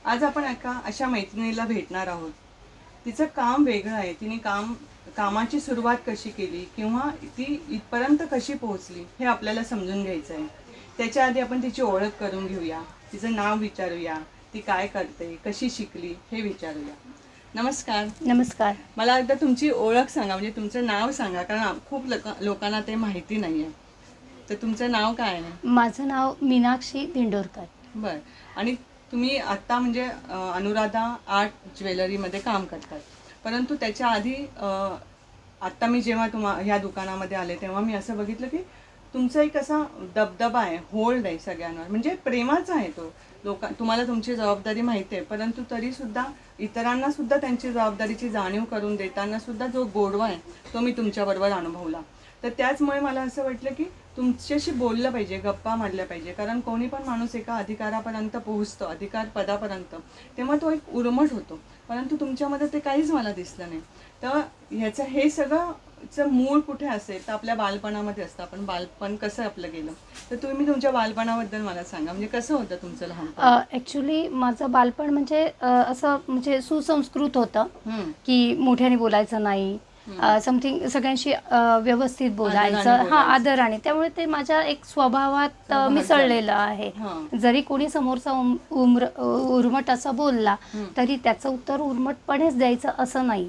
आज आपण एका अशा मैत्रिणीला भेटणार आहोत. तिचं काम वेगळं आहे. तिने कामाची सुरुवात कशी केली किंवा ती इथपर्यंत कशी पोहोचली हे आपल्याला समजून घ्यायचं आहे. त्याच्या आधी आपण तिची ओळख करून घेऊया, तिचं नाव विचारूया, ती काय करते, कशी शिकली हे विचारूया. नमस्कार. नमस्कार. मला एकदा तुमची ओळख सांगा, म्हणजे तुमचं नाव सांगा, कारण खूप लोकांना ते माहिती नाही आहे. तर तुमचं नाव काय आहे? माझं नाव मीनाक्षी दिंडोरकर. बरं. आणि तुम्ही आत्ता म्हणजे अनुराधा आर्ट ज्वेलरीमध्ये काम करतात, परंतु त्याच्या आधी आत्ता मी जेव्हा ह्या दुकानामध्ये आले तेव्हा मी असं बघितलं की तुमचा एक असा दबदबा आहे, होल्ड आहे सगळ्यांवर, म्हणजे प्रेमाचा आहे तो. तुम्हाला तुमची जबाबदारी माहिती आहे, परंतु तरीसुद्धा इतरांना सुद्धा त्यांची जबाबदारीची जाणीव करून देताना सुद्धा जो गोडवा आहे तो मी तुमच्याबरोबर अनुभवला. तर त्याचमुळे मला असं वाटलं की तुमच्याशी बोललं पाहिजे, गप्पा मारल्या पाहिजे, कारण कोणी पण माणूस एका अधिकारापर्यंत पोहोचतो, अधिकार पदापर्यंत, तेव्हा तो एक उर्मट होतो. परंतु तुमच्यामध्ये ते काहीच मला दिसलं नाही. तर ह्याचं हे सगळं मूळ कुठे असेल तर आपल्या बालपणामध्ये असतं. आपण बालपण कसं आपलं गेलं, तर तुम्ही तुमच्या बालपणाबद्दल मला सांगा, म्हणजे कसं होतं तुमचं लहानपण? ॲक्च्युली माझं बालपण म्हणजे असं म्हणजे सुसंस्कृत होतं की मोठ्याने बोलायचं नाही, समथिंग सगळ्यांशी व्यवस्थित बोलायचं, आदराने. त्यामुळे ते माझ्या एक स्वभावात मिसळलेलं आहे. जरी कोणी समोरचा उर्मट असा बोलला तरी त्याचं उत्तर उर्मटपणेच द्यायचं असं नाही.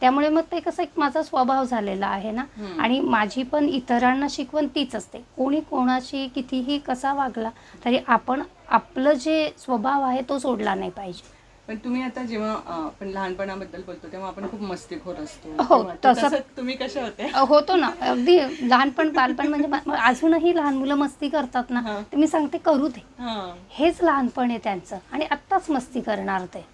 त्यामुळे मग ते कसं एक माझा स्वभाव झालेला आहे ना. आणि माझी पण इतरांना शिकवण तीच असते, कोणी कोणाशी कितीही कसा वागला तरी आपण आपलं जे स्वभाव आहे तो सोडला नाही पाहिजे. पण तुम्ही आता जेव्हा आपण लहानपणाबद्दल बोलतो तेव्हा आपण खूप मस्तीखोर असतो. हो, तसं तुम्ही कशा होते? होतो ना. अगदी लहानपण बालपण म्हणजे अजूनही लहान मुलं मस्ती करतात ना, तर मी सांगते करू दे. हेच लहानपण आहे त्यांचं आणि आत्ताच मस्ती करणार ते.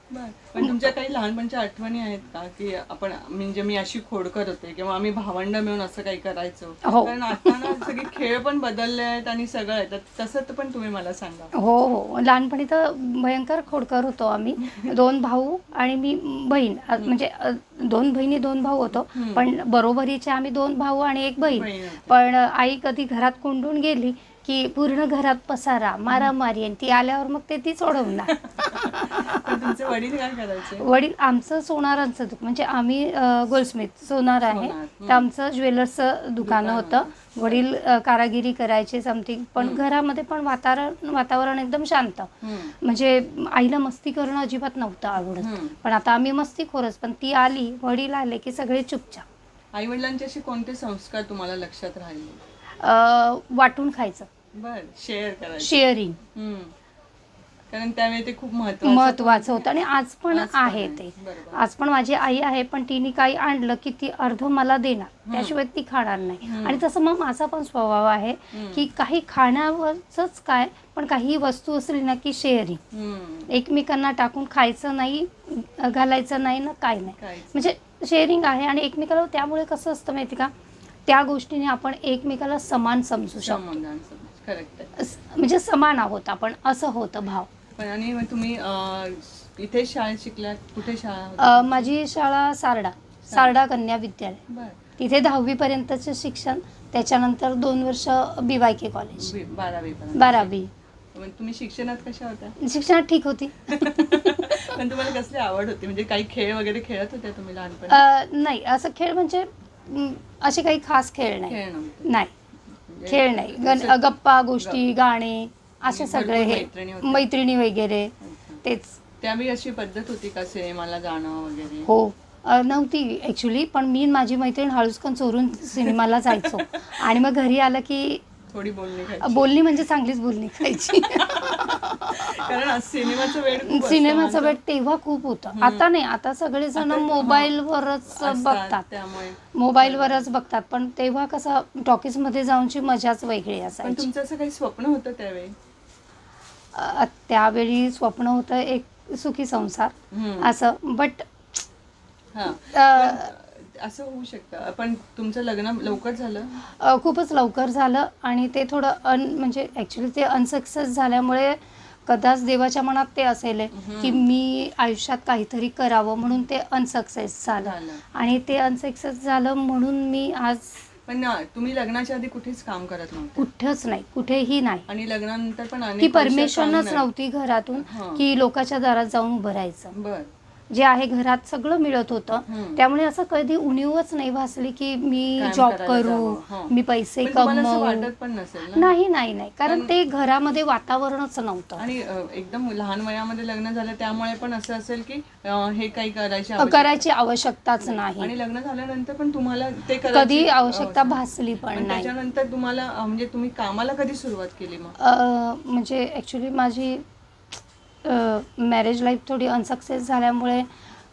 पण तुमच्या काही लहानपणच्या आठवणी आहेत का की आपण, म्हणजे मी अशी खोडकर होते किंवा आम्ही भावंड मिळून असं काही करायचो? कारण आता ना सगळे खेळ पण बदलले आहेत आणि सगळं आहे, तर तसं पण तुम्ही मला सांगा. हो हो, लहानपणी तर भयंकर खोडकर होतो आम्ही. 2 भाऊ आणि मी बहीण, म्हणजे 2 बहिणी 2 भाऊ होतो, पण बरोबरीचे आम्ही 2 भाऊ आणि 1 बहीण. पण आई कधी घरात कोंडून गेली की पूर्ण घरात पसारा, मारामारी, आणि ती आल्यावर मग ती सोडवणार. तुमचे वडील काय करायचे? वडील आमचं सोनारांचं दुकान, म्हणजे आम्ही गोल्डस्मिथ सोनार आहे, तर आमचं ज्वेलर्सचं दुकान होतं. वडील कारागिरी करायचे समथिंग, पण घरामध्ये पण वातावरण एकदम शांत. म्हणजे आईला मस्ती करणं अजिबात नव्हतं आवडत, पण आता आम्ही मस्तीखोरच. पण ती आली, वडील आले की सगळे चुपचाप. आई वडिलांच्याशी कोणते संस्कार तुम्हाला लक्षात राहिले? वाटून खायचं. बरं, शेअर करायचं, शेअरिंग. कारण त्यावेळी ते खूप महत्वाचं होतं आणि आज पण आहे ते. आज पण माझी आई आहे, पण तिने काही आणलं की ती अर्ध मला देणार, त्याशिवाय ती खाणार नाही. आणि तसं मग माझा पण स्वभाव आहे की काही खाण्यावरच काय, पण काही वस्तू असली ना की शेअरिंग, एकमेकांना टाकून खायचं नाही, घालायचं नाही ना, काय नाही, म्हणजे शेअरिंग आहे. आणि एकमेकाला त्यामुळे कसं असतं माहिती का, त्या गोष्टीने आपण एकमेकाला समान समजू शकतो. म्हणजे समान आहोत आपण, असं होतं भाव. पण आणि मग तुम्ही इथे शाळेत शिकल्या, कुठे शाळा? माझी शाळा सारडा कन्या विद्यालय, तिथे 10वी पर्यंतचं शिक्षण. त्याच्यानंतर 2 वर्ष BYK कॉलेज, 12वी. तुम्ही शिक्षणात कशा होत्या? शिक्षणात ठीक होती. पण तुम्हाला कसली आवड होती, म्हणजे काही खेळ वगैरे खेळत होत्या तुम्ही लहानपणी? नाही, असं खेळ म्हणजे असे काही खास खेळ नाही. खेळ नाही, गप्पा गोष्टी, गाणे, असे सगळे, मैत्रिणी वगैरे, तेच. त्यावेळी अशी पद्धत होती का सिनेमाला जाणं वगैरे? हो, नव्हती ॲक्च्युली, पण मी माझी मैत्रीण हळूचकन चोरून सिनेमाला जायचो आणि मग घरी आलं की थोडी बोलणी म्हणजे चांगलीच बोलणी खायची. कारण सिनेमाचं वेळ तेव्हा खूप होतं, आता नाही. आता सगळेजण मोबाईलवरच बघतात, पण तेव्हा कसं टॉकीजमध्ये जाऊनची मजाच वेगळी असायची. तुमचं असं काही स्वप्न होतं त्यावेळी? त्यावेळी स्वप्न होतं एक सुखी संसार असं, बट असं होऊ शकतं. पण तुमचं लग्न लवकर झालं? खूपच लवकर झालं आणि ते थोडं म्हणजे ॲक्च्युली ते अनसक्सेस झाल्यामुळे कदाच देवाच्या मनात ते असेल की मी आयुष्यात काहीतरी करावं, म्हणून ते अनसक्सेस झालं. आणि ते अनसक्सेस झालं म्हणून मी आज पण तुम्ही लग्नाच्या आधी कुठेच काम करत नव्हते कुठंच नाही, कुठेही नाही. आणि लग्नानंतर पण ती अनेक वर्ष परमिशनच काम नव्हती घरातून हां. की लोकांच्या दारात जाऊन उभं राहायचं. बर जे आहे घरात सगळं मिळत होतं, हम्म. त्यामुळे असं कधी उणीवच नाही भासली की मी काम जॉब करायला करू, जावं. हां. मी पैसे पण तुम्हाला असं कमवू. वाटत पण नसेल ना नाही नाही नाही, कारण पण- ते घरामध्ये वातावरणच नव्हतं. आणि एकदम लहान वयामध्ये लग्न झालं त्यामुळे पण असं असेल की हे काही करायची आवश्यकताच नाही, आणि लग्न झाल्यानंतर पण तुम्हाला ते कधी करायची आवश्यकता भासली पण पण नाही. त्याच्यानंतर तुम्हाला म्हणजे तुम्ही कामाला कधी सुरुवात केली मग म्हणजे ॲक्च्युली माझी मॅरेज लाईफ थोडी अनसक्सेस झाल्यामुळे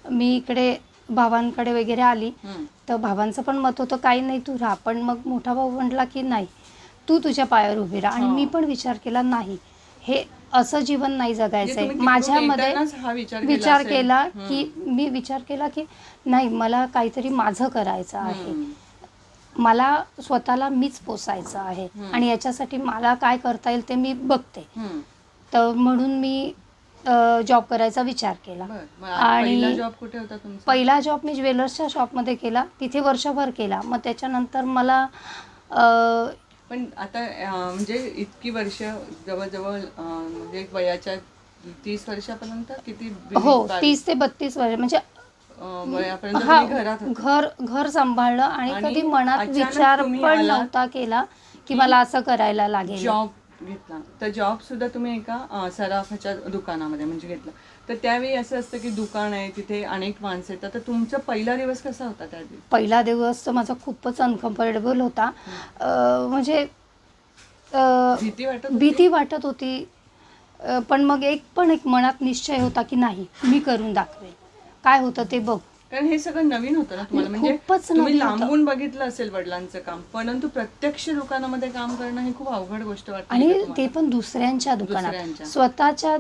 मी इकडे भावांकडे वगैरे आली. हम्म. तर भावांचं पण मत होतं काही नाही तू राहा, पण मग मोठा भाऊ म्हटला की नाही तू तुझ्या पायावर उभी राहा. आणि हां. मी पण विचार केला नाही, हे असं जीवन नाही म्हणजे जगायचं आहे. तुम्ही तिकडून माझ्यामध्ये येतानाच हा विचार विचार असेल. केला हम्म. की मी विचार केला की नाही, मला काहीतरी माझं करायचं आहे. हम्म. मला स्वतःला मीच पोसायचं आहे हम्म. आणि याच्यासाठी मला काय करता येईल ते मी बघते. हम्म. तर म्हणून मी जॉब करायचा विचार केला. बरं. मग आणि पहिला जॉब कुठे होता तुमचा पहिला जॉब मी ज्वेलर्सच्या शॉपमध्ये केला, तिथे वर्षभर केला. मग त्याच्यानंतर मला पण आता म्हणजे इतकी वर्ष जवळजवळ म्हणजे वयाच्या 30 वर्षापर्यंत किती हो 30 ते 32 वर्ष म्हणजे वयापर्यंत हा तुम्ही घरात होते. घर सांभाळलं आणि आणि कधी मनात अचानक विचार तुम्ही पण आलात नव्हता केला की मला असं करायला लागेल. जॉब घेतला तर जॉब सुद्धा तुम्ही एका सराफाच्या दुकानामध्ये म्हणजे घेतला. तर त्यावेळी असं असतं की दुकान आहे तिथे अनेक माणसं येतात. तर तुमचा पहिला दिवस कसा होता त्या दिवशी पहिला दिवस तर माझा खूपच अनकम्फर्टेबल होता. म्हणजे भीती वाटत होती. पण मग एक मनात निश्चय होता की नाही मी करून दाखवेल, काय होतं ते बघ. कारण हे सगळं नवीन होतं ना तुम्हाला म्हणजे खूपच तुम्ही नवीन होतं. लांबून बघितलं असेल वडिलांचं काम, परंतु प्रत्यक्ष दुकानामध्ये काम करणं ही खूप अवघड गोष्ट वाटते आणि का तुम्हाला? ते पण दुसऱ्यांच्या दुकानात. दुसऱ्यांच्या. स्वतःच्या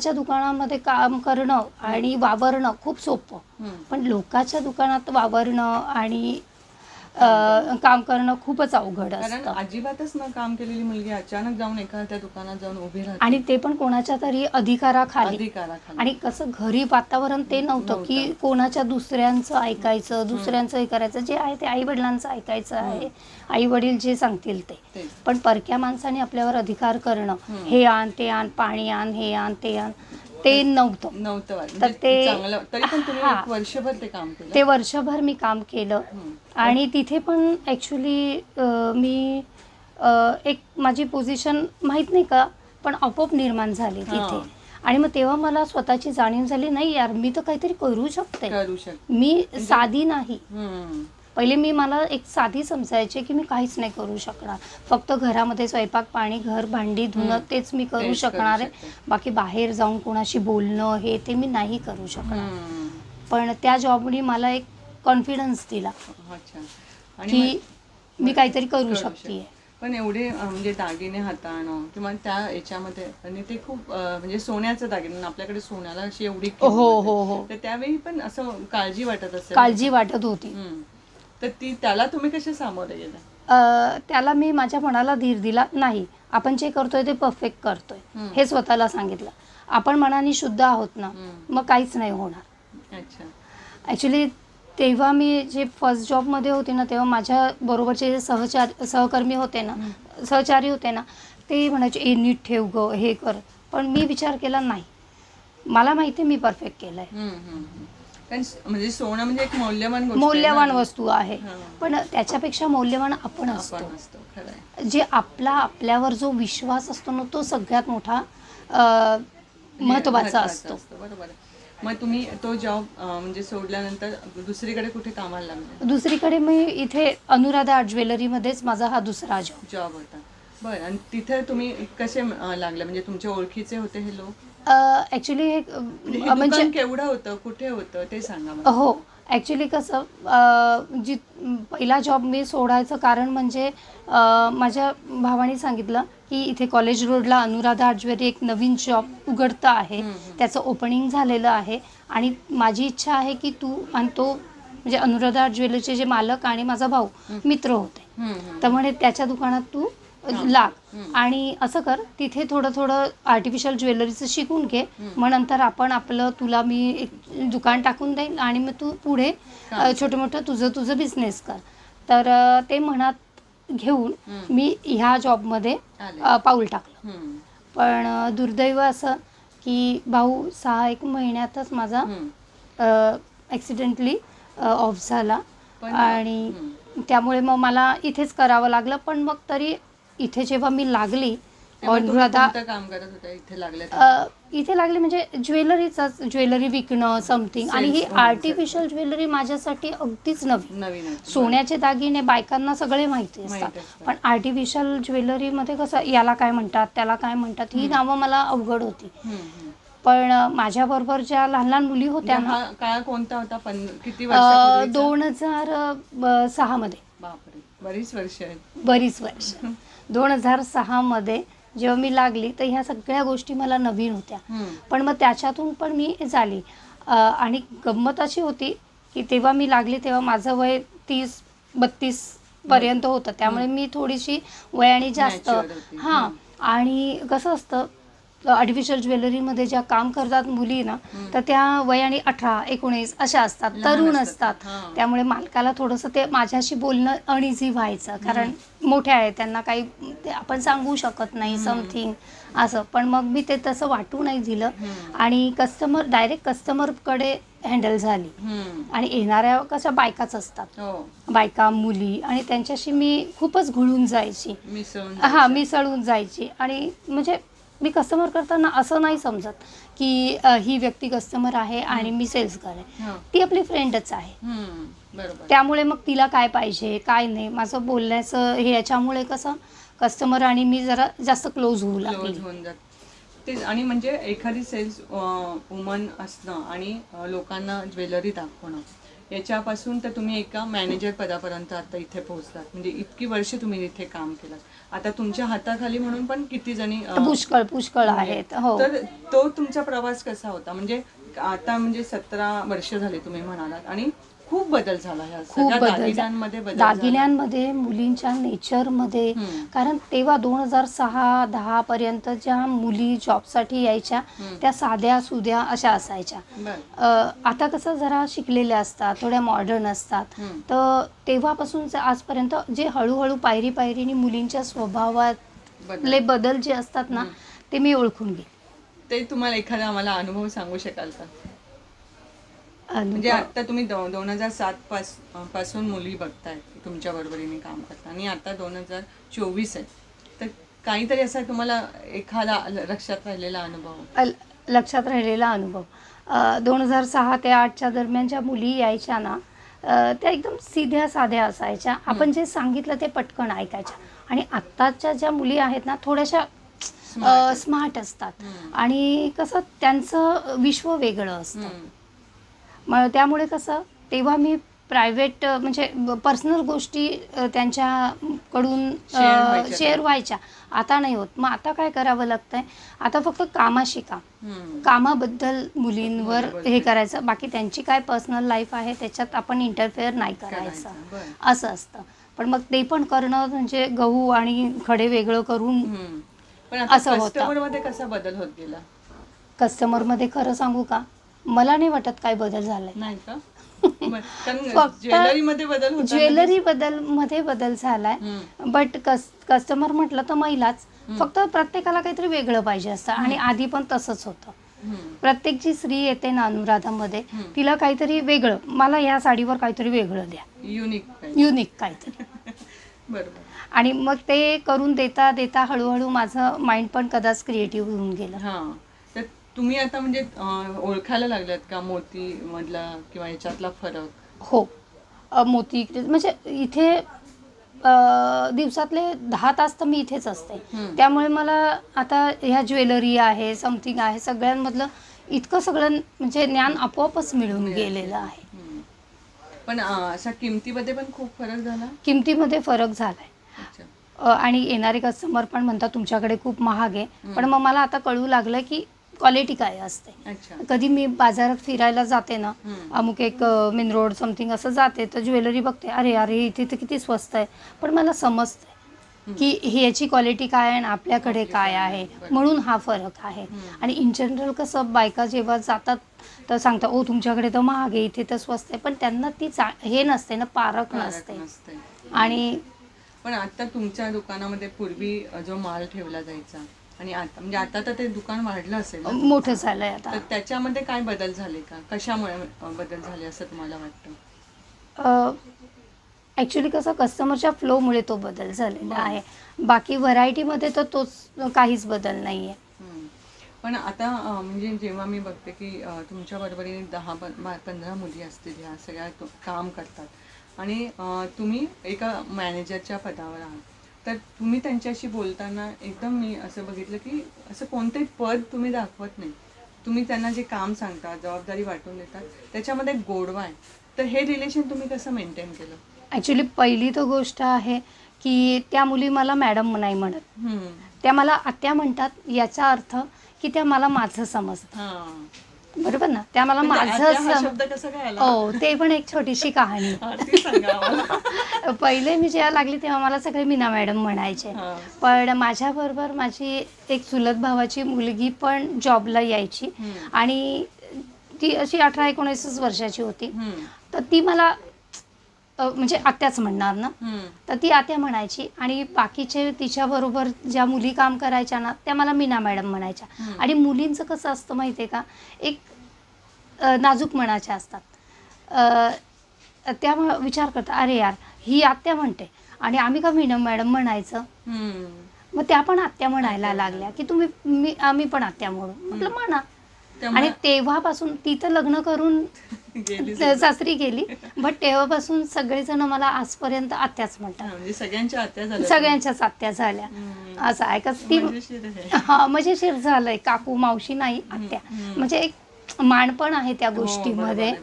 दुकानामध्ये काम करणं आणि वावरणं खूप सोपं, हम्म. पण लोकांच्या दुकानात वावरणं आणि काम करणं खूपच अवघड कारण असतं. अजिबातच न काम केलेली मुलगी अचानक जाऊन एखाद्या दुकानात जाऊन उभी राहते आणि ते पण कोणाच्या तरी अधिकाराखाली. अधिकाराखाली. आणि कसं घरी वातावरण ते नव्हतं की कोणाच्या दुसऱ्यांचं ऐकायचं, दुसऱ्यांचं हे करायचं. जे आहे ते आई वडिलांचं ऐकायचं आहे, आई वडील जे सांगतील ते. तेच. पण परक्या माणसाने आपल्यावर अधिकार करणं, हे आण ते आण, पाणी आण, हे आण ते आण, ते नव्हतं. नव्हतं तर म्हणजे ते चांगलं तरी पण तुम्ही हा. एक वर्षभर ते काम केलं ते वर्षभर मी काम केलं. हम्म. आणि तिथे पण ॲक्च्युली मी एक माझी पोझिशन माहीत नाही का पण आपोआप निर्माण झाली तिथे. हां. आणि मग तेव्हा मला स्वतःची जाणीव झाली, नाही यार मी तर काहीतरी करू शकते, करू शकते. मी साधी नाही. हम्म. पहिले मला एक साधी समजायचे की मी काहीच नाही करू शकणार, फक्त घरामध्ये स्वयंपाक पाणी घर भांडी धुणं तेच मी करू तेच शकणार आहे. शकते. बाकी बाहेर जाऊन कोणाशी बोलणं हे ते मी नाही करू शकणार. हम्म. पण त्या जॉबने मला एक कॉन्फिडन्स दिला अच्छा. आणि की मी काहीतरी करू करू शकते. पण एवढे म्हणजे दागिने हाताळणं किंवा त्या याच्यामध्ये आणि ते खूप म्हणजे सोन्याचं दागिने आपल्याकडे सोन्याला अशी एवढी किंमत हो आहे. हो हो तर त्यावेळी पण असं काळजी वाटत असेल. काळजी वाटत होती. हम्म. तर त्याला तुम्ही कसे सामोरे गेला त्याला मी माझ्या मनाला धीर दिला, नाही आपण जे करतोय ते परफेक्ट करतोय हे स्वतःला सांगितलं. आपण मनाने शुद्ध आहोत ना, मग काहीच नाही होणार. अच्छा. ॲक्च्युली तेव्हा मी जे फर्स्ट जॉबमध्ये होते ना, तेव्हा माझ्या बरोबरचे जे सहकर्मी होते ना, सहचारी होते ना, ते म्हणायचे ए नीट ठेव ग हे कर. पण मी विचार केला नाही, मला माहिती आहे मी परफेक्ट केलं आहे. कारण म्हणजे सोनं म्हणजे एक मौल्यवान गोष्ट आहे ना. मौल्यवान वस्तू आहे, हां. पण त्याच्यापेक्षा मौल्यवान आपण आपण असतो. असतो खरं आहे. जे आपल्यावर जो विश्वास असतो ना, तो सगळ्यात मोठा महत्त्वाचा असतो. बरोबर आहे. मग तुम्ही तो जॉब म्हणजे सोडल्यानंतर दुसरीकडे कुठे कामाला लागले? दुसरीकडे मी इथे अनुराधा आर्ट ज्वेलरीमध्येच माझा हा दुसरा जॉब होता. बरं. आणि तिथे तुम्ही कसे लागले म्हणजे तुमच्या ओळखीचे होते हे लोक? ॲक्च्युली हे म्हणजे दुकान केवढं होतं कुठे होतं ते सांगा मला. हो ॲक्च्युली कसं पहिला जॉब मी सोडायचं कारण म्हणजे माझ्या भावाने सांगितलं की इथे कॉलेज रोडला अनुराधा आर्ट ज्वेलरी एक नवीन शॉप उघडतं आहे, त्याचं ओपनिंग झालेलं आहे आणि माझी इच्छा आहे की तू आणि तो म्हणजे अनुराधा आर्ट ज्वेलरीचे जे मालक आणि माझा भाऊ मित्र होते, तर म्हणे त्याच्या दुकानात तू लाग आणि असं कर, तिथे थोडं आर्टिफिशियल ज्वेलरीचं शिकून घे, मग नंतर तुला मी एक दुकान टाकून देईल आणि मग तू पुढे छोटं मोठं तुझं बिझनेस कर. तर ते मनात घेऊन मी ह्या जॉबमध्ये आले. पाऊल टाकलं. हम्म. पण दुर्दैव असं की भाऊ 6-1 महिन्यातच माझा ॲक्सिडेंटली ऑफ झाला. पण आणि त्यामुळे मग मला इथेच करावं लागलं. पण मग तरी इथे जेव्हा मी लागली तेव्हा तुम्ही अनुराधा कोणतं काम करत होता इथे लागले तेव्हा? इथे लागली म्हणजे ज्वेलरी विकणं समथिंग. आणि ही Sales, आर्टिफिशियल ज्वेलरी माझ्यासाठी अगदीच नवीन. नवीन आहे. सोन्याचे दागिने बायकांना सगळे माहिती असतात, माहिती असतात. पण आर्टिफिशियल ज्वेलरीमध्ये कसं याला काय म्हणतात त्याला काय म्हणतात ही नावं मला अवघड होती. पण माझ्याबरोबर ज्या लहान लहान मुली होत्या ना, हा काळ कोणता होता? किती वर्षापूर्वी? 2006 मध्ये. बापरे, बरीच वर्ष आहेत. बरीच वर्ष. 2006 मध्ये जेव्हा मी लागली तर ह्या सगळ्या गोष्टी मला नवीन होत्या. पण मग त्याच्यातून पण मी झाली. आणि गंमत अशी होती की तेव्हा मी लागली तेव्हा माझं वय 30-32 पर्यंत होतं. त्यामुळे मी थोडीशी वयाने जास्त. Mature होती. हां. आणि कसं असतं आर्टिफिशियल ज्वेलरीमध्ये ज्या काम करतात मुली ना, तर त्या वयाने 18-19 अशा असतात, लहान तरुण असतात. असतात. हां. त्यामुळे मालकाला थोडंसं ते माझ्याशी बोलणं अनइझी व्हायचं, कारण मोठ्या आहेत त्यांना काही ते आपण सांगू शकत नाही समथिंग असं. पण मग मी ते तसं वाटू नाही दिलं आणि डायरेक्ट कस्टमरकडे हँडल झाली. आणि येणाऱ्या कशा बायकाच असतात, हो, बायका मुली, आणि त्यांच्याशी मी खूपच घुळून जायची. मिसळून जायची. आणि म्हणजे मी कस्टमर करताना असं नाही समजत की ही व्यक्ती कस्टमर आहे आणि मी सेल्स आहे. ती आपली फ्रेंडच आहे. बरोबर. त्यामुळे मग तिला काय पाहिजे काय नाही माझं बोलण्याचं हे याच्यामुळे कसं कस्टमर आणि मी जरा जास्त क्लोज होऊ लागली. होऊन जात ते. आणि म्हणजे एखादी सेल्स वुमन असणं आणि लोकांना ज्वेलरी दाखवणं, याच्यापासून तर तुम्ही एका मॅनेजर पदापर्यंत आता इथे पोहोचलात. म्हणजे इतकी वर्ष तुम्ही इथे काम केलं. आता तुमच्या हाताखाली म्हणून पण किती जणी पुष्कळ आहेत. हो. तर तो तुमचा प्रवास कसा होता? म्हणजे आता म्हणजे 17 वर्ष झाले तुम्ही म्हणालात आणि खूप बदल झाला ह्या खूप सगळ्या बदल दागिन्यांमध्ये बदल झाला. दागिन्यांमध्ये मुलींच्या नेचरमध्ये. कारण तेव्हा 2006-10 पर्यंत ज्या मुली जॉबसाठी यायच्या त्या साध्या सुध्या अशा असायच्या. आता कसं जरा शिकलेल्या असतात, थोड्या मॉडर्न असतात. तर तेव्हापासून आजपर्यंत जे हळूहळू पायरीने मुलींच्या स्वभावातले बदल जे असतात ना, ते मी ओळखून गेले. ते तुम्हाला एखादा आम्हाला अनुभव सांगू शकाल का? म्हणजे आता तुम्ही 2007 पासून मुली बघताय तुमच्या बरोबरीने काम करता आणि आता 2024 आहे, तर काहीतरी असा तुम्हाला एखादा लक्षात राहिलेला अनुभव? 2006 ते 2008च्या दरम्यान ज्या मुली यायच्या ना, त्या एकदम सीध्या साध्या असायच्या. आपण जे सांगितलं ते पटकन ऐकायच्या. आणि आत्ताच्या ज्या मुली आहेत ना, थोड्याशा स्मार्ट असतात. आणि कसं त्यांचं विश्व वेगळं असतं. मग त्यामुळे कसं तेव्हा मी प्रायव्हेट म्हणजे पर्सनल गोष्टी त्यांच्याकडून शेअर व्हायच्या. आता नाही होत. मग आता काय करावं लागतंय, आता फक्त कामाशी कामाबद्दल मुलींवर हे करायचं. बाकी त्यांची काय पर्सनल लाईफ आहे त्याच्यात आपण इंटरफेअर नाही करायचं, असं असतं. पण मग ते पण करणं म्हणजे गहू आणि खडे वेगळं करून असं होतं. कस्टमरमध्ये कसा बदल होत गेला? कस्टमरमध्ये खरं सांगू का, मला नाही वाटत काय बदल झालाय. नाही का? फक्त ज्वेलरी मध्ये बदल झालाय. बट कस्टमर म्हटलं तर महिलाच. फक्त प्रत्येकाला काहीतरी वेगळं पाहिजे असतं. आणि आधी पण तसंच होतं. प्रत्येक जी स्त्री येते ना अनुराधामध्ये, तिला काहीतरी वेगळं, मला या साडीवर काहीतरी वेगळं द्या, युनिक काहीतरी. बरोबर. आणि मग ते करून देता देता हळूहळू माझं माइंड पण कदाच क्रिएटिव्ह होऊन गेलं. तर तुम्ही आता म्हणजे ओळखायला लागलात का मोती मधला किंवा याच्यातला फरक? हो. मोती म्हणजे इथे दिवसातले 10 तास तर मी इथेच असते. त्यामुळे मला आता ह्या ज्वेलरी आहे समथिंग आहे सगळ्यांमधलं इतकं सगळं म्हणजे ज्ञान आपोआपच मिळून गेलेलं आहे. पण असा किमतीमध्ये पण खूप फरक झाला? किमतीमध्ये फरक झालाय. आणि येणारे कस्टमर पण म्हणतात तुमच्याकडे खूप महाग आहे. पण मग मला आता कळू लागलं की क्वालिटी काय असते. कधी मी बाजारात फिरायला जाते ना, अमुक एक मेन रोड समथिंग असं जाते तर ज्वेलरी बघते, अरे इथे तर किती स्वस्त आहे. पण मला समजते की ह्याची क्वालिटी काय आहे आणि आपल्याकडे काय आहे, म्हणून हा फरक आहे. आणि इन जनरल कसं बायका जेव्हा जातात तर सांगतात ओ तुमच्याकडे तर महाग आहे, इथे तर स्वस्त आहे. पण त्यांना ती हे नसते ना, पारख नसते. आणि पण आता तुमच्या दुकानामध्ये पूर्वी जो माल ठेवला जायचा आणि आता म्हणजे आता तर ते दुकान वाढलं असेल ना मोठं झालंय आता. तर त्याच्यामध्ये काय बदल झाले का? कशामुळे बदल झाले असं तुम्हाला वाटतं? ॲक्च्युली कसं कस्टमरच्या फ्लोमुळे तो बदल झालेला आहे. बाकी व्हरायटीमध्ये तर तोच काहीच बदल नाही आहे. पण आता म्हणजे जेव्हा मी बघते की तुमच्या बरोबरीने 10-15 मुली असतील, ह्या सगळ्या काम करतात आणि तुम्ही एका मॅनेजरच्या पदावर आहात, तर तुम्ही त्यांच्याशी बोलताना एकदम मी असं बघितलं की असं कोणतेही पद तुम्ही दाखवत नाही. तुम्ही त्यांना जे काम सांगता, जबाबदारी वाटून देतात, त्याच्यामध्ये एक गोडवा आहे. तर हे रिलेशन तुम्ही कसं मेंटेन केलं? ॲक्च्युली पहिली तर गोष्ट आहे की त्या मुली मला मॅडम नाही म्हणत, त्या मला आत्या म्हणतात. याचा अर्थ की त्या मला माझं समजतं, बरोबर ना. त्या मला शब्द कसा काय आला? हो, ते पण एक छोटीशी कहाणी. ती सांगा आम्हाला. पहिले मी जेव्हा लागली तेव्हा मला सगळे मीना मॅडम म्हणायचे. पण माझ्याबरोबर माझी एक चुलत भावाची मुलगी पण जॉबला यायची आणि ती अशी 18-19 वर्षाची होती. तर ती मला म्हणजे आत्याच म्हणणार ना, तर ती आत्या म्हणायची आणि बाकीचे तिच्याबरोबर ज्या मुली काम करायच्या ना त्या मला मीना मॅडम म्हणायच्या. आणि मुलींचं कसं असतं माहिती आहे का, एक नाजूक मनाच्या असतात. त्या विचार करतात, अरे यार ही आत्या म्हणते आणि आम्ही का मीना मॅडम म्हणायचं. मग त्या पण आत्या म्हणायला लागल्या की आम्ही पण आत्या म्हणू. म्हटलं म्हणा. आणि तेव्हापासून ती तर लग्न करून सासरी गेली, बट तेव्हापासून सगळेजण मला आजपर्यंत आत्याच म्हणतात. म्हणजे सगळ्यांच्या आत्या झाल्या. सगळ्यांच्याच आत्या झाल्या. असं आहे का ती. हा, मजेशीर झालंय. काकू मावशी नाही, आत्या. म्हणजे एक मानपण आहे त्या गोष्टीमध्ये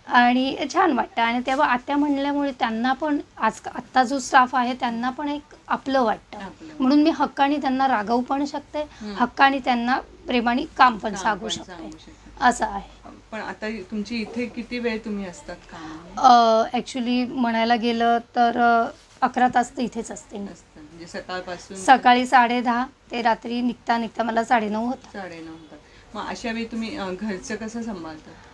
आणि छान वाटतं. आणि तेव्हा आत्या म्हणल्यामुळे त्यांना पण आत्ता जो स्टाफ आहे त्यांना पण एक आपलं वाटतं. म्हणून मी हक्काने त्यांना रागवू पण शकते, हक्काने त्यांना प्रेमाने काम पण सांगू शकते. असं आहे. पण आता तुमची इथे किती वेळ तुम्ही असतात का? ॲक्च्युली म्हणायला गेलं तर 11 तास तर इथेच असते. म्हणजे सकाळपासून सकाळी 10:30 ते रात्री निघता मला 9:30 होतात. 9:30 होतात. मग अशा वेळी तुम्ही घरचं कसं सांभाळतात?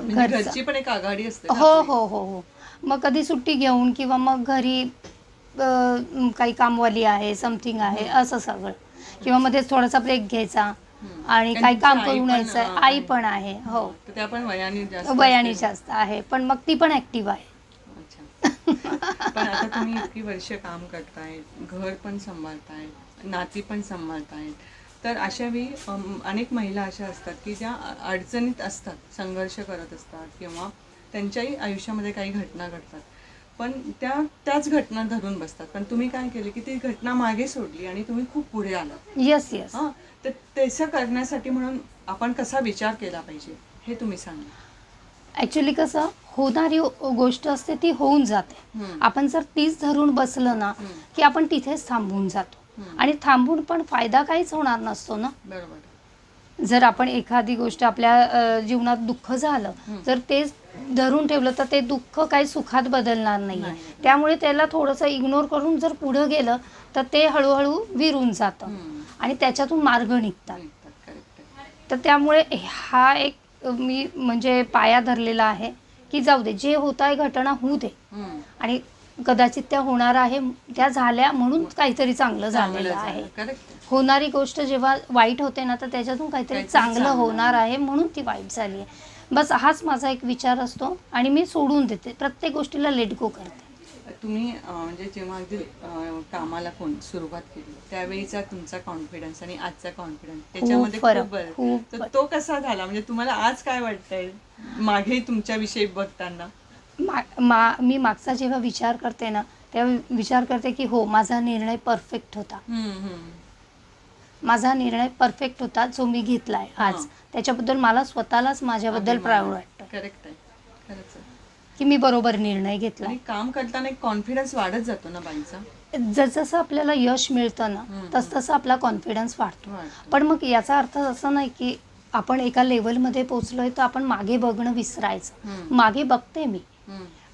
घरची पण एक आघाडी असते. हो. मग कधी सुट्टी घेऊन किंवा मग घरी काही कामवाली आहे, समथिंग आहे, असं सगळं. किंवा मध्येच थोडासा ब्रेक घ्यायचा आणि काही काम करून यायचं. आई पण आहे. हो, त्या पण वयाने जास्त आहे, पण मग ती पण ऍक्टिव्ह आहे. पण आता तुम्ही इतकी वर्ष काम करताय, घर पण सांभाळताय, नाती पण सांभाळताय, तर अशा वेळी अनेक महिला अशा असतात की ज्या अडचणीत असतात, संघर्ष करत असतात किंवा त्यांच्याही आयुष्यामध्ये काही घटना घडतात, पण त्याच घटना धरून बसतात. पण तुम्ही काय केले की ती घटना मागे सोडली आणि तुम्ही खूप पुढे आलात. येस. हां, तर तसं करण्यासाठी म्हणून आपण कसा विचार केला पाहिजे हे तुम्ही सांगा. ॲक्च्युली कसं होणारी गोष्ट असते ती होऊन जाते. आपण जर तीच धरून बसलं ना की आपण तिथेच थांबून जातो आणि थांबून पण फायदा काहीच होणार नसतो ना. बरोबर. जर आपण एखादी गोष्ट आपल्या जीवनात दुःख झालं जर तेच धरून ठेवलं तर ते दुःख काही सुखात बदलणार नाहीये. त्यामुळे त्याला थोडंसं इग्नोर करून जर पुढं गेलं तर ते हळूहळू विरून जातं आणि त्याच्यातून मार्ग निघतात. तर त्यामुळे हा एक मी म्हणजे पाया धरलेला आहे की जाऊ दे, जे होत आहे घटना होऊ दे आणि कदाचित त्या होणार आहे, त्या झाल्या म्हणून काहीतरी चांगलं झालेलं आहे. होणारी गोष्ट जेव्हा वाईट होते ना तर त्याच्यातून काहीतरी चांगलं होणार आहे म्हणून ती वाईट झाली आहे. बस हाच माझा एक विचार असतो आणि मी सोडून देते, प्रत्येक गोष्टीला लेट गो करते. तुम्ही म्हणजे जेव्हा अगदी कामाला सुरुवात केली त्यावेळीचा तुमचा कॉन्फिडन्स आणि आजचा कॉन्फिडन्स त्याच्यामध्ये खूप तर तो कसा झाला? म्हणजे तुम्हाला आज काय वाटतंय मागे तुमच्याविषयी बघताना? मी मागचा जेव्हा विचार करते ना तेव्हा विचार करते की हो, माझा निर्णय परफेक्ट होता. माझा निर्णय परफेक्ट होता जो मी घेतलाय आज. त्याच्याबद्दल मला स्वतःलाच माझ्याबद्दल प्राऊड वाटतं. करेक्ट आहे, खरंच आहे की मी बरोबर निर्णय घेतला. आणि काम करताना एक कॉन्फिडन्स वाढत जातो ना बाईचा. जसं आपल्याला यश मिळतं ना तसं आपला कॉन्फिडन्स वाढतो. पण मग याचा अर्थ असं नाही की आपण एका लेवलमध्ये पोहोचलोय तर आपण मागे बघणं विसरायचं. मागे बघते मी,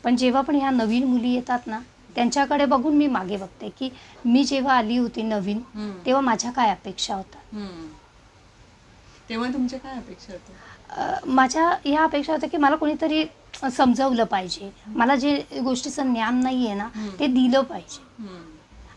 पण जेव्हा पण ह्या नवीन मुली येतात ना त्यांच्याकडे बघून मी मागे बघते की मी जेव्हा आली होती नवीन तेव्हा माझ्या काय अपेक्षा होत्या. तेव्हा तुमच्या काय अपेक्षा होत्या? माझ्या ह्या अपेक्षा होत्या की मला कोणीतरी समजवलं पाहिजे, मला जे गोष्टीचं ज्ञान नाही आहे ना ते दिलं पाहिजे.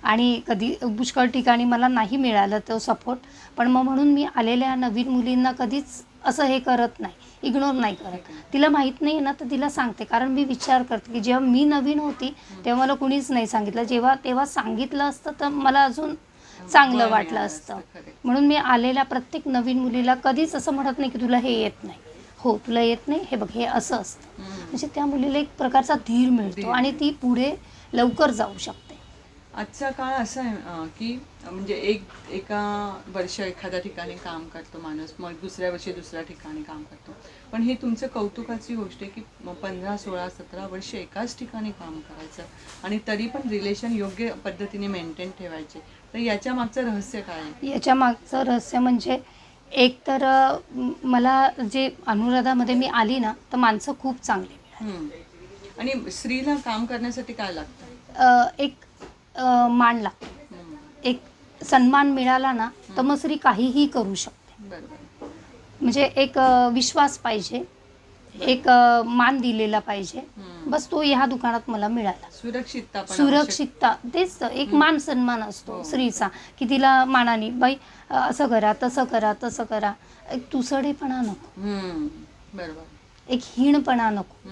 आणि कधी पुष्कळ ठिकाणी मला नाही मिळालं तो सपोर्ट, पण मग म्हणून मी आलेल्या नवीन मुलींना कधीच असं हे करत नाही, इग्नोर नाही करत. तिला माहीत नाही ना तर तिला सांगते, कारण मी विचार करते की जेव्हा मी नवीन होती तेव्हा मला कुणीच नाही सांगितलं, तेव्हा सांगितलं असतं तर मला अजून चांगलं वाटलं असतं. म्हणून मी आलेल्या प्रत्येक नवीन मुलीला कधीच असं म्हणत नाही की तुला हे येत नाही. हो, तुला येत नाही, हे बघ हे असं असतं. म्हणजे त्या मुलीला एक प्रकारचा धीर मिळतो आणि ती पुढे लवकर जाऊ शकते. आजचा काळ असा आहे की म्हणजे एका वर्ष एखाद्या ठिकाणी काम करतो माणूस, मग दुसऱ्या वर्षी दुसऱ्या ठिकाणी काम करतो. पण ही तुमचं कौतुकाची गोष्ट आहे की 15, 16, 17 वर्ष एकाच ठिकाणी काम करायचं आणि तरी पण रिलेशन योग्य पद्धतीने मेंटेन ठेवायचे. तर याच्या मागचं रहस्य काय आहे? याच्या मागचं रहस्य म्हणजे एक तर मला जे अनुराधामध्ये मी आली ना तर माणसं खूप चांगली मिळाली. आणि स्त्रीला काम करण्यासाठी काय लागतं? एक मान लागतो, एक सन्मान मिळाला ना तर मग स्त्री काहीही करू शकते. बरोबर. म्हणजे एक विश्वास पाहिजे, एक मान दिलेला पाहिजे. बस तो ह्या दुकानात मला मिळाला. सुरक्षितता तेच तर, एक मान सन्मान असतो स्त्रीचा की तिला मानाने बाई असं करा, तसं करा, तसं करा. एक तुसडेपणा नको, बरोबर, एक हीणपणा नको,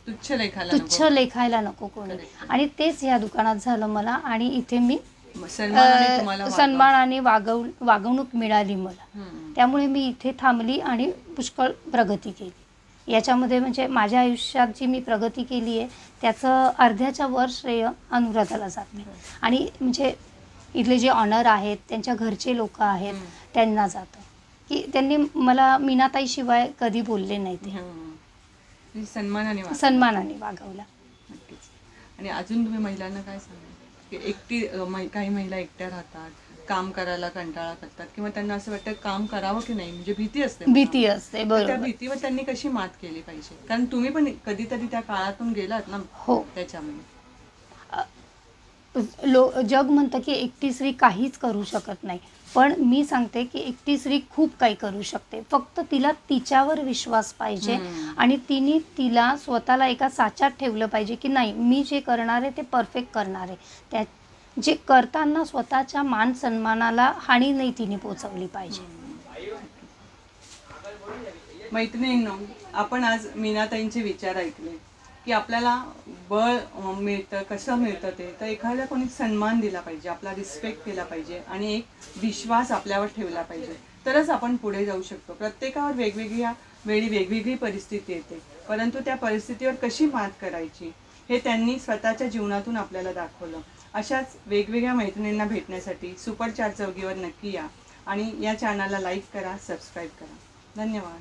तुच्छ लेखायला नको कोणी. आणि तेच या दुकानात झालं मला. आणि इथे मी सन्मान आणि वागणूक मिळाली मला. त्यामुळे मी इथे थांबली आणि पुष्कळ प्रगती केली. याच्यामध्ये म्हणजे माझ्या आयुष्यात जी मी प्रगती केली आहे त्याचं अर्ध्याच्या वर श्रेय अनुराधाला जाते. आणि म्हणजे इथले जे ऑनर आहेत, त्यांच्या घरचे लोक आहेत, त्यांना जातं की त्यांनी मला मीनाताईशिवाय कधी बोलले नाही. ते सन्मानाने वागवला. नक्कीच. आणि अजून तुम्ही महिलांना काय सांगाल की काही महिला एकट्या राहतात, काम करायला कंटाळा करतात किंवा त्यांना असं वाटतं काम करावं की नाही, म्हणजे भीती असते. बरोबर. त्या भीतीवर त्यांनी कशी मात केली पाहिजे? कारण तुम्ही पण कधीतरी त्या काळातून गेलात ना. हो. त्याच्यामध्ये जग म्हणतं की एकटी स्त्री काहीच करू शकत नाही, पण मी सांगते की एकटी स्त्री खूप काही करू शकते. फक्त तिला तिच्यावर विश्वास पाहिजे आणि तिला स्वतःला एका साच्यात ठेवलं पाहिजे की नाही, मी जे करणार आहे ते परफेक्ट करणार आहे. त्या जे करताना स्वतःच्या मान सन्मानाला हानी नाही तिने पोचवली पाहिजे. मैत्रिणींनो, आपण आज मीनाताईंचे विचार ऐकले की आपल्याला बळ मिळतं, कसं मिळतं ते तर एखाद्या कोणी सन्मान दिला पाहिजे, आपला रिस्पेक्ट केला पाहिजे आणि एक विश्वास आपल्यावर ठेवला पाहिजे, तरच आपण पुढे जाऊ शकतो. प्रत्येकावर वेगवेगळ्या वेळी वेगवेगळी परिस्थिती येते, परंतु त्या परिस्थितीवर कशी मात करायची हे त्यांनी स्वतःच्या जीवनातून आपल्याला दाखवलं. अशाच वेगवेगळ्या मैत्रिणींना भेटण्यासाठी सुपर 4 चौघीवर नक्की या आणि या चॅनलला लाईक करा, सबस्क्राईब करा. धन्यवाद.